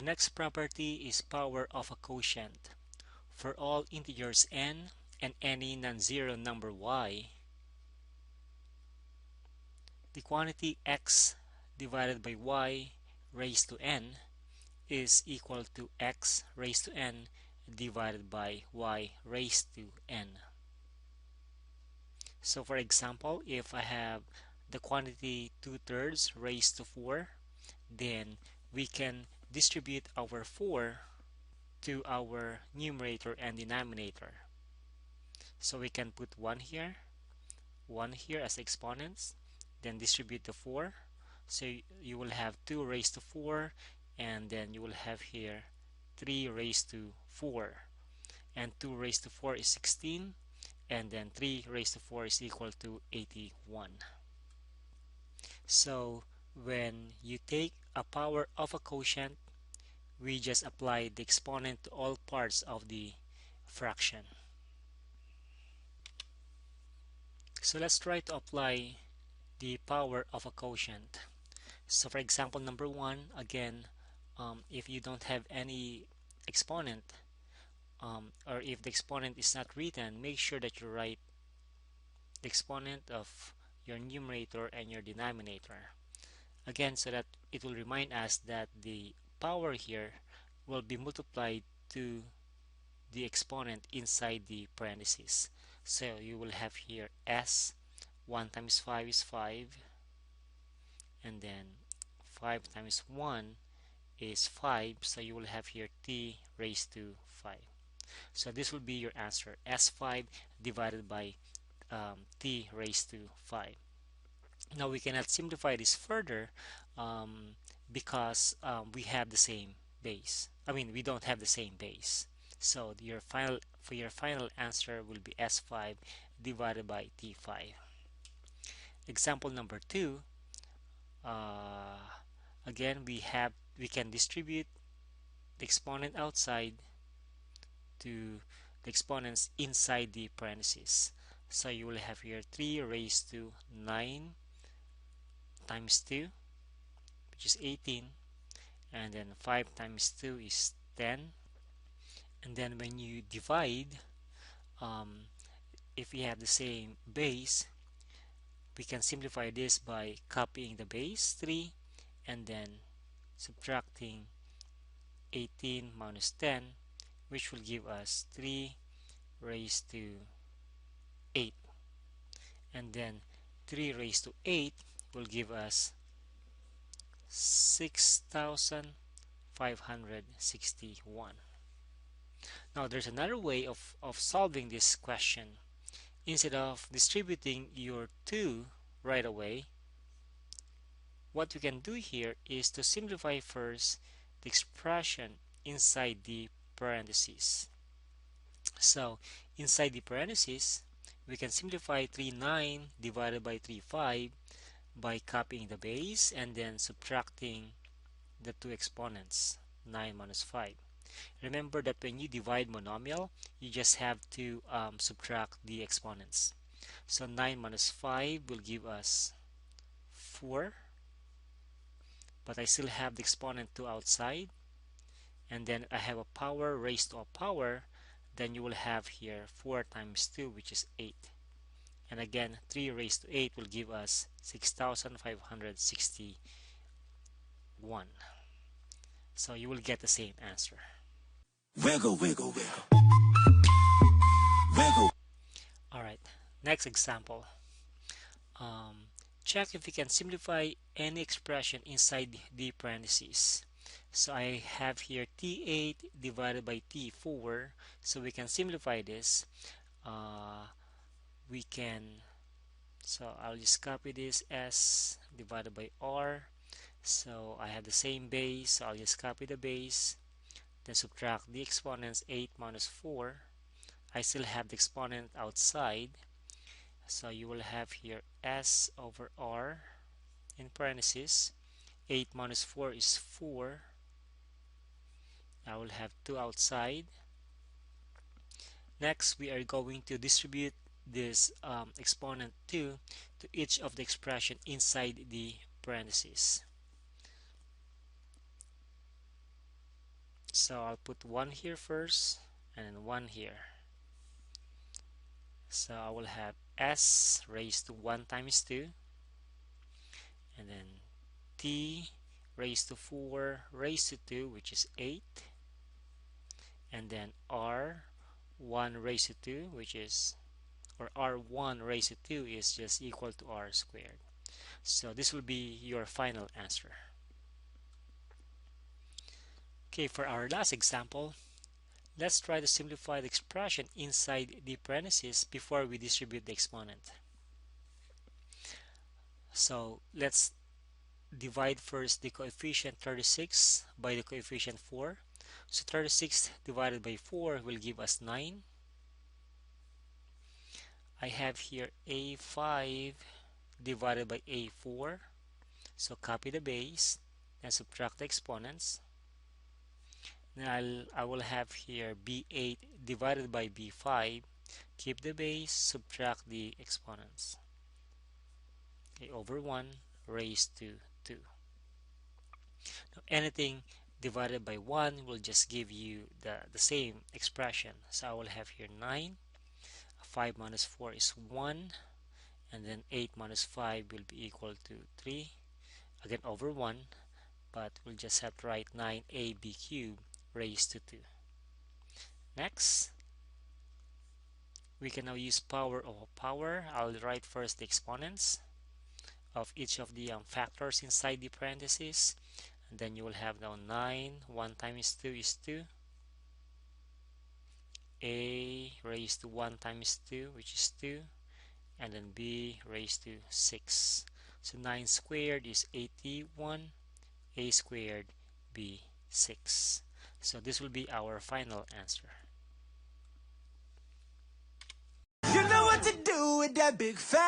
next property is power of a quotient. For all integers n and any non-zero number y, the quantity x divided by y raised to n is equal to x raised to n divided by y raised to n. So for example, if I have the quantity 2/3 raised to 4, then we can distribute our 4 to our numerator and denominator. So we can put 1 here as exponents, then distribute the 4. So you will have 2 raised to 4, and then you will have here 3 raised to 4. And 2 raised to 4 is 16, and then 3 raised to 4 is equal to 81. So when you take a power of a quotient, we just apply the exponent to all parts of the fraction. So let's try to apply the power of a quotient. So for example, number 1, again, if you don't have any exponent, or if the exponent is not written, make sure that you write the exponent of your numerator and your denominator. Again, so that it will remind us that the power here will be multiplied to the exponent inside the parentheses. So you will have here s, 1 times 5 is 5, and then 5 times 1 is 5, so you will have here t raised to 5. So this will be your answer, s5 divided by t raised to 5. Now we cannot simplify this further because we have the same base. I mean, we don't have the same base. So your final answer will be s5 divided by t5. Example number 2. Again, we can distribute the exponent outside to the exponents inside the parentheses. So you will have here 3 raised to 9 times 2, which is 18, and then 5 times 2 is 10. And then when you divide, if we have the same base, we can simplify this by copying the base 3 and then subtracting 18 minus 10, which will give us 3 raised to 8. And then 3 raised to 8 will give us 6,561. Now there's another way of solving this question. Instead of distributing your 2 right away, what we can do here is to simplify first the expression inside the parentheses. So inside the parentheses, we can simplify 3/9 divided by 3/5 by copying the base and then subtracting the two exponents, 9 minus 5. Remember that when you divide monomial, you just have to subtract the exponents. So 9 minus 5 will give us 4, but I still have the exponent 2 outside, and then I have a power raised to a power. Then you will have here 4 times 2, which is 8. And again, 3 raised to 8 will give us 6,561. So you will get the same answer. Wiggle, wiggle, wiggle. Wiggle. Alright, next example. Check if we can simplify any expression inside the parentheses. So I have here t8 divided by t4. So we can simplify this. So I'll just copy this s divided by r. So I have the same base, so I'll just copy the base, then subtract the exponents. 8 minus 4, I still have the exponent outside, so you will have here s over r in parentheses. 8 minus 4 is 4. I will have 2 outside. Next, we are going to distribute this exponent 2 to each of the expression inside the parentheses. So I'll put 1 here first and then 1 here. So I will have s raised to 1 times 2, and then t raised to 4 raised to 2, which is 8, and then r 1 raised to 2, which is, or r1 raised to 2 is just equal to r squared. So this will be your final answer. Okay, for our last example, let's try to simplify the expression inside the parentheses before we distribute the exponent. So let's divide first the coefficient 36 by the coefficient 4. So 36 divided by 4 will give us 9. I have here a5 divided by a4. So copy the base and subtract the exponents. Then I will have here b8 divided by b5. Keep the base, subtract the exponents. Okay, over 1 raised to 2. Now, anything divided by 1 will just give you the same expression. So I will have here 9. 5 minus 4 is 1. And then 8 minus 5 will be equal to 3. Again, over 1. But we'll just have to write 9ab cubed raised to 2. Next, we can now use power over power. I'll write first the exponents of each of the factors inside the parentheses. And then you will have now 9. 1 times 2 is 2. A raised to 1 times 2, which is 2. And then b raised to 6. So 9 squared is 81. A squared, b 6. So this will be our final answer. You know what to do with that big fat